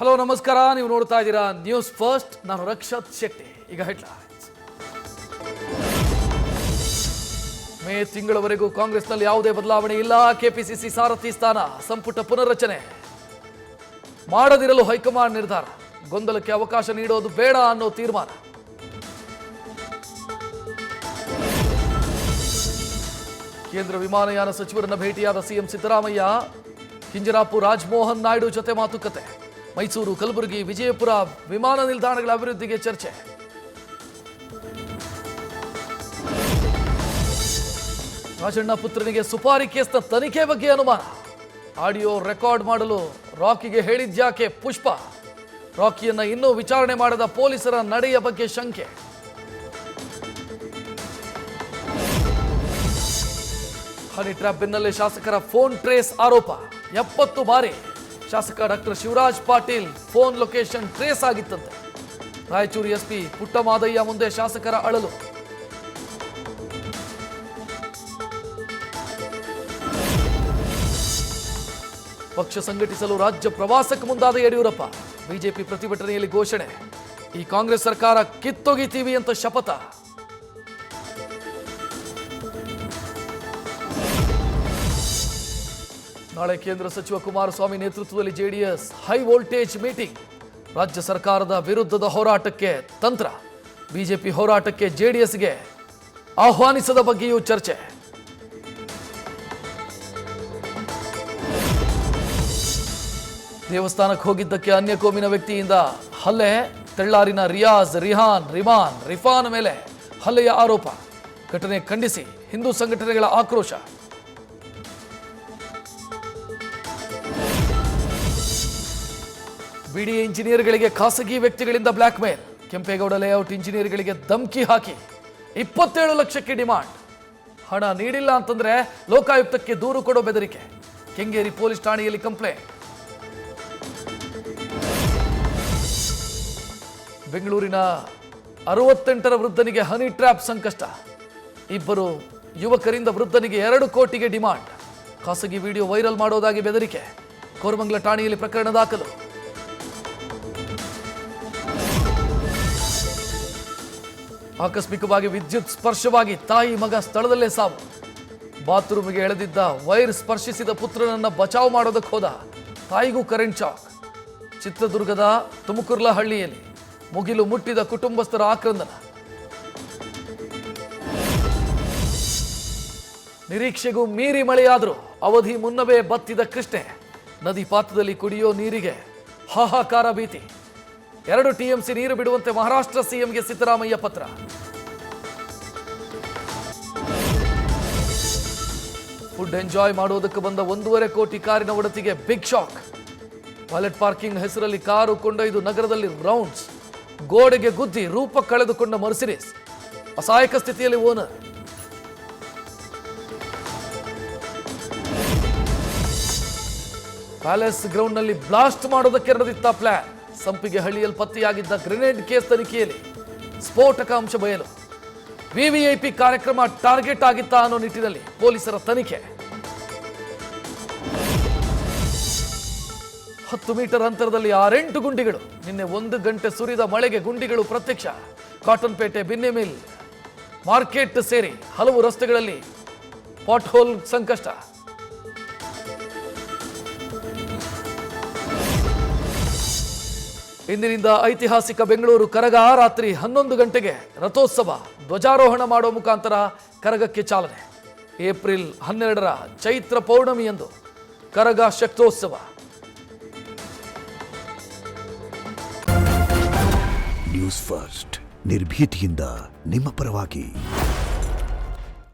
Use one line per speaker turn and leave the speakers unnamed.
Hello ನಮಸ್ಕಾರ, ನೀವು ನೋಡ್ತಾ ಇದ್ದೀರಾ ನ್ಯೂಸ್ ಫಸ್ಟ್. ನಾನು ರಕ್ಷತ್ ಶೆಟ್ಟಿ. ಈಗ ಹೆಡ್ಲೈನ್ಸ್. ಮೇ ತಿಂಗಳವರೆಗೂ ಕಾಂಗ್ರೆಸ್ನಲ್ಲಿ ಯಾವುದೇ ಬದಲಾವಣೆ ಇಲ್ಲ. ಕೆಪಿಸಿಸಿ ಸಾರಥಿ ಸ್ಥಾನ ಸಂಪುಟ ಪುನರ್ರಚನೆ ಮಾಡದಿರಲು ಹೈಕಮಾಂಡ್ ನಿರ್ಧಾರ. ಗೊಂದಲಕ್ಕೆ ಅವಕಾಶ ನೀಡೋದು ಬೇಡ ಅನ್ನೋ ತೀರ್ಮಾನ. ಕೇಂದ್ರ ವಿಮಾನಯಾನ ಸಚಿವರನ್ನ ಭೇಟಿಯಾದ ಸಿಎಂ ಸಿದ್ದರಾಮಯ್ಯ. ಕಿಂಜರಾಪುರ ರಾಜಮೋಹನ್ ನಾಯ್ಡು ಜೊತೆ ಮಾತುಕತೆ. ಮೈಸೂರು, ಕಲಬುರಗಿ, ವಿಜಯಪುರ ವಿಮಾನ ನಿಲ್ದಾಣಗಳ ಅಭಿವೃದ್ಧಿಗೆ ಚರ್ಚೆ. ರಾಜಣ್ಣ ಪುತ್ರನಿಗೆ ಸುಪಾರಿ ಕೇಸ್ನ ತನಿಖೆ ಬಗ್ಗೆ ಅನುಮಾನ. ಆಡಿಯೋ ರೆಕಾರ್ಡ್ ಮಾಡಲು ರಾಕಿಗೆ ಹೇಳಿದ್ಯಾಕೆ ಪುಷ್ಪ? ರಾಕಿಯನ್ನ ಇನ್ನೂ ವಿಚಾರಣೆ ಮಾಡದ ಪೊಲೀಸರ ನಡೆಯ ಬಗ್ಗೆ ಶಂಕೆ. ಹನಿ ಟ್ರ್ಯಾಪ್ ಬೆನ್ನಲ್ಲೇ ಶಾಸಕರ ಫೋನ್ ಟ್ರೇಸ್ ಆರೋಪ. 70 ಬಾರಿ ಶಾಸಕ doctor Shivaraj Patil phone location trace ಆಗಿತ್ತಂತೆ. ರಾಯಚೂರು ಎಸ್ಪಿ ಪುಟ್ಟಮಾದಯ್ಯ ಮುಂದೆ ಶಾಸಕರ ಅಳಲು. ಪಕ್ಷ ಸಂಘಟಿಸಲು ರಾಜ್ಯ ಪ್ರವಾಸಕ್ಕೆ ಮುಂದಾದ ಯಡಿಯೂರಪ್ಪ. ಬಿಜೆಪಿ ಪ್ರತಿಭಟನೆಯಲ್ಲಿ ಘೋಷಣೆ. ಈ ಕಾಂಗ್ರೆಸ್ ಸರ್ಕಾರ ಕಿತ್ತೊಗಿತೀವಿ ಅಂತ ಶಪಥ. ನಾಳೆ ಕೇಂದ್ರ ಸಚಿವ ಕುಮಾರಸ್ವಾಮಿ ನೇತೃತ್ವದಲ್ಲಿ ಜೆಡಿಎಸ್ ಹೈ ವೋಲ್ಟೇಜ್ ಮೀಟಿಂಗ್. ರಾಜ್ಯ ಸರ್ಕಾರದ ವಿರುದ್ಧದ ಹೋರಾಟಕ್ಕೆ ತಂತ್ರ. ಬಿಜೆಪಿ ಹೋರಾಟಕ್ಕೆ ಜೆಡಿಎಸ್ಗೆ ಆಹ್ವಾನಿಸದ ಬಗ್ಗೆಯೂ ಚರ್ಚೆ. ದೇವಸ್ಥಾನಕ್ಕೆ ಹೋಗಿದ್ದಕ್ಕೆ ಅನ್ಯ ಕೋಮಿನ ವ್ಯಕ್ತಿಯಿಂದ ಹಲ್ಲೆ. ತೆಳ್ಳಾರಿನ ರಿಯಾಜ್, ರಿಫಾನ್ ಮೇಲೆ ಹಲ್ಲೆಯ ಆರೋಪ. ಘಟನೆ ಖಂಡಿಸಿ ಹಿಂದೂ ಸಂಘಟನೆಗಳ ಆಕ್ರೋಶ. ಬಿಡಿಎ ಇಂಜಿನಿಯರ್ಗಳಿಗೆ ಖಾಸಗಿ ವ್ಯಕ್ತಿಗಳಿಂದ ಬ್ಲ್ಯಾಕ್ ಮೇಲ್. ಕೆಂಪೇಗೌಡ ಲೇಔಟ್ ಇಂಜಿನಿಯರ್ಗಳಿಗೆ ಧಮಕಿ ಹಾಕಿ 27 ಲಕ್ಷಕ್ಕೆ ಡಿಮಾಂಡ್. ಹಣ ನೀಡಿಲ್ಲ ಅಂತಂದ್ರೆ ಲೋಕಾಯುಕ್ತಕ್ಕೆ ದೂರು ಕೊಡೋ ಬೆದರಿಕೆ. ಕೆಂಗೇರಿ ಪೊಲೀಸ್ ಠಾಣೆಯಲ್ಲಿ ಕಂಪ್ಲೇಂಟ್. ಬೆಂಗಳೂರಿನ 68ರ ವೃದ್ಧನಿಗೆ ಹನಿ ಟ್ರ್ಯಾಪ್ ಸಂಕಷ್ಟ. 2 ಯುವಕರಿಂದ ವೃದ್ಧನಿಗೆ 2 ಕೋಟಿಗೆ ಡಿಮಾಂಡ್. ಖಾಸಗಿ ವಿಡಿಯೋ ವೈರಲ್ ಮಾಡೋದಾಗಿ ಬೆದರಿಕೆ. ಕೋರಮಂಗಲ ಠಾಣೆಯಲ್ಲಿ ಪ್ರಕರಣ ದಾಖಲು. ಆಕಸ್ಮಿಕವಾಗಿ ವಿದ್ಯುತ್ ಸ್ಪರ್ಶವಾಗಿ ತಾಯಿ ಮಗ ಸ್ಥಳದಲ್ಲೇ ಸಾವು. ಬಾತ್ರೂಮ್ಗೆ ಎಳೆದಿದ್ದ ವೈರ್ ಸ್ಪರ್ಶಿಸಿದ ಪುತ್ರನನ್ನ ಬಚಾವ್ ಮಾಡೋದಕ್ಕೆ ಹೋದ ತಾಯಿಗೂ ಕರೆಂಟ್ ಶಾಕ್. ಚಿತ್ರದುರ್ಗದ ತುಮಕೂರ್ಲಹಳ್ಳಿಯಲ್ಲಿ ಮುಗಿಲು ಮುಟ್ಟಿದ ಕುಟುಂಬಸ್ಥರ ಆಕ್ರಂದನ. ನಿರೀಕ್ಷೆಗೂ ಮೀರಿ ಮಳೆಯಾದರೂ ಅವಧಿ ಮುನ್ನವೇ ಬತ್ತಿದ ಕೃಷ್ಣೆ. ನದಿ ಪಾತ್ರದಲ್ಲಿ ಕುಡಿಯೋ ನೀರಿಗೆ ಹಾಹಾಕಾರ ಭೀತಿ. 2 TMC ನೀರು ಬಿಡುವಂತೆ ಮಹಾರಾಷ್ಟ್ರ ಸಿಎಂಗೆ ಸಿದ್ದರಾಮಯ್ಯ ಪತ್ರ. ಫುಡ್ ಎಂಜಾಯ್ ಮಾಡೋದಕ್ಕೆ ಬಂದ 1.5 ಕೋಟಿ ಕಾರಿನ ಒಡತಿಗೆ ಬಿಗ್ ಶಾಕ್. ವಾಲೆಟ್ ಪಾರ್ಕಿಂಗ್ ಹೆಸರಲ್ಲಿ ಕಾರು ಕೊಂಡೊಯ್ದು ನಗರದಲ್ಲಿ ರೌಂಡ್ಸ್. ಗೋಡೆಗೆ ಗುದ್ದಿ ರೂಪ ಕಳೆದುಕೊಂಡ ಮರ್ಸಿಡೀಸ್. ಅಸಹಾಯಕ ಸ್ಥಿತಿಯಲ್ಲಿ ಓನರ್. ಪ್ಯಾಲೇಸ್ ಗ್ರೌಂಡ್ನಲ್ಲಿ ಬ್ಲಾಸ್ಟ್ ಮಾಡೋದಕ್ಕೆ ನಡೆದಿತ್ತ ಪ್ಲಾನ್. ಸಂಪಿಗೆ ಹಳ್ಳಿಯಲ್ಲಿ ಪತ್ತೆಯಾಗಿದ್ದ ಗ್ರೆನೇಡ್ ಕೇಸ್ ತನಿಖೆಯಲ್ಲಿ ಸ್ಫೋಟಕ ಅಂಶ ಬಯಲು. ವಿವಿಐಪಿ ಕಾರ್ಯಕ್ರಮ ಟಾರ್ಗೆಟ್ ಆಗಿತ್ತಾ ಅನ್ನೋ ನಿಟ್ಟಿನಲ್ಲಿ ಪೊಲೀಸರ ತನಿಖೆ. 10 ಮೀಟರ್ ಅಂತರದಲ್ಲಿ 6-8 ಗುಂಡಿಗಳು. ನಿನ್ನೆ 1 ಗಂಟೆ ಸುರಿದ ಮಳೆಗೆ ಗುಂಡಿಗಳು ಪ್ರತ್ಯಕ್ಷ. ಕಾಟನ್ಪೇಟೆ, ಬಿನ್ನೆ ಮಿಲ್, ಮಾರ್ಕೆಟ್ ಸೇರಿ ಹಲವು ರಸ್ತೆಗಳಲ್ಲಿ ಪಾಟ್ ಹೋಲ್ ಸಂಕಷ್ಟ. ಇಂದಿನಿಂದ ಐತಿಹಾಸಿಕ ಬೆಂಗಳೂರು ಕರಗ. ರಾತ್ರಿ 11 ಗಂಟೆಗೆ ರಥೋತ್ಸವ ಧ್ವಜಾರೋಹಣ ಮಾಡುವ ಮುಖಾಂತರ ಕರಗಕ್ಕೆ ಚಾಲನೆ. ಏಪ್ರಿಲ್ 12ರ ಚೈತ್ರ ಪೌರ್ಣಮಿಯಂದು ಕರಗ ಶಕ್ತೋತ್ಸವ.
ನ್ಯೂಸ್ ಫಸ್ಟ್, ನಿರ್ಭೀತಿಯಿಂದ ನಿಮ್ಮ ಪರವಾಗಿ.